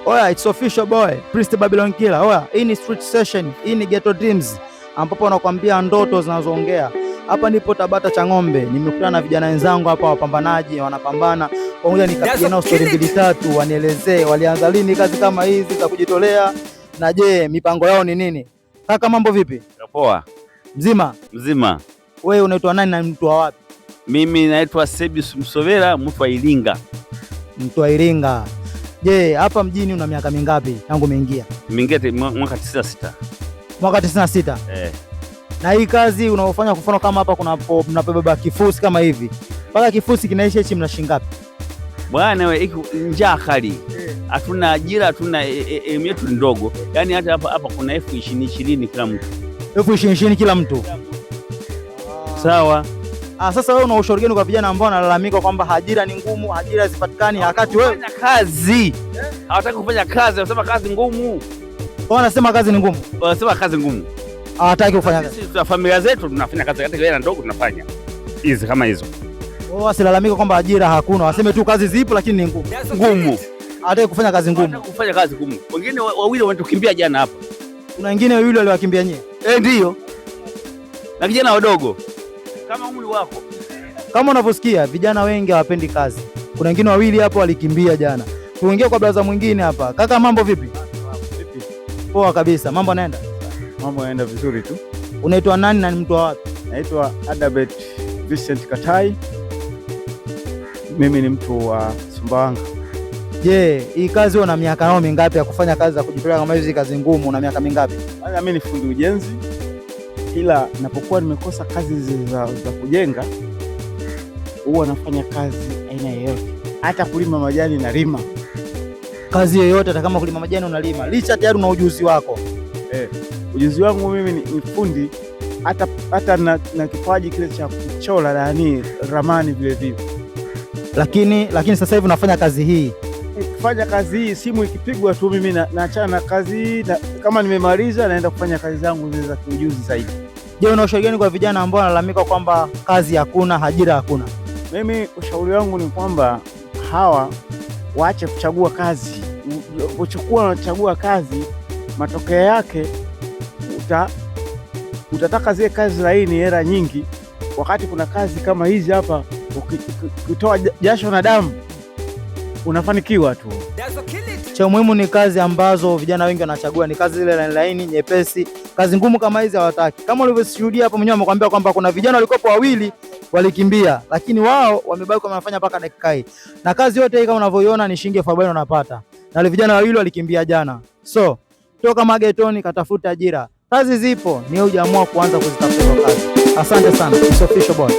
Oya, it's official boy, Priest Babylon Killer. Oya, hii ni Street Session, hii ni Ghetto Dreams ambapo nakwambia ndoto zinazoongea. Hapa nipo Tabata Chang'ombe, nimekutana na vijana wenzangu hapa wapambanaji, wanapambana. Pamoja nikapiga nao story mbili tatu, wanielezee walianza lini kazi kama hizi za kujitolea na je, mipango yao ni nini? Kaka, mambo vipi? Poa. Mzima? Mzima. Wewe unaitwa nani na mtu wa wapi? Mimi naitwa Sebius Msovera, mtu wa Iringa. Mtu wa Iringa. Je, hapa mjini una miaka mingapi tangu umeingia? Nimeingia mwaka 96. Mwaka 96? Na hii kazi unaofanya kufanya kama hapa mnapobeba kifusi kama hivi. Paka kifusi kinaisha hichi mnashinga ngapi? Bwana wewe, njaa kali. Hatuna ajira, hatuna elimu yetu ndogo. Yaani hata hapa kuna elfu 20 kila mtu. Elfu 20 kila mtu. Sawa. Sasa wewe una ushauri gani kwa vijana ambao wanalalamika kwamba ajira ni ngumu, ajira hazipatikani wakati wewe unafanya kazi? Hawataka kufanya kazi, wanasema kazi ngumu. Wanasema kazi ni ngumu. Wanasema kazi ngumu. Hawataki kufanya kazi. Sisi tuna familia zetu tunafanya kazi hata ile ndogo tunafanya. Hizi kama hizo. Wao wasilalamika kwamba ajira hakuna, waseme tu kazi zipo lakini ni ngumu. Hawataki kufanya kazi ngumu. Hawataki kufanya kazi ngumu. Wengine wawili wametukimbia jana hapa. Kuna wengine wawili waliwakimbia nyie? Ndio. Na vijana wadogo. Kama umri wako. Kama unavyosikia vijana wengi hawapendi kazi. Kuna wengine wawili hapo walikimbia jana. Tuongee kwa brother mwingine hapa. Kaka, mambo vipi? Vipi? Poa kabisa. Mambo yanaenda? Mambo yanaenda vizuri tu. Unaitwa nani na ni mtu wa wapi? Naitwa Adabet Vincent Katai. Mimi ni mtu wa Sumbawanga. Je, hii kazi una miaka nao mingapi ya kufanya kazi za kujitolea kama hizi, kazi ngumu, una miaka mingapi? Mimi ni fundi ujenzi. Ila napokuwa nimekosa kazi za kujenga huwa nafanya kazi aina yoyote. Hata kulima majani na lima. Kazi yoyote, hata kama kulima majani unalima. Licha tayari una ujuzi wako. Ujuzi wangu mimi ni fundi, hata na kipaji kile cha kuchora yani ramani vile vile. Lakini sasa hivi unafanya kazi hii. Kufanya kazi hii, simu ikipigwa tu mimi naachana na kazi hii, kama nimemaliza naenda kufanya kazi zangu za kiujuzi zaidi. Je, una ushauri gani kwa vijana ambao wanalalamika kwamba kazi hakuna, ajira hakuna? Mimi ushauri wangu ni kwamba hawa waache kuchagua kazi. Uchukua unachagua kazi, matokeo yake utataka zile kazi laini, hela nyingi, wakati kuna kazi kama hizi hapa ukitoa jasho na damu unafanikiwa tu. Cha muhimu ni kazi ambazo vijana wengi wanachagua, ni kazi zile laini nyepesi. Kazi ngumu kama hizi hawataki. Kama ulivyoshuhudia hapo mwenyewe amekwambia kwamba kuna vijana walikuwa wawili walikimbia, lakini wao wamebaki wanafanya mpaka dakika hii. Na kazi yote hii kama unavyoiona ni shilingi 40 unapata. Na wale vijana wawili walikimbia jana. So, toka magetoni katafuta ajira. Kazi zipo, ni hujaamua kuanza kuzitafuta kazi. Asante sana. It's official boy.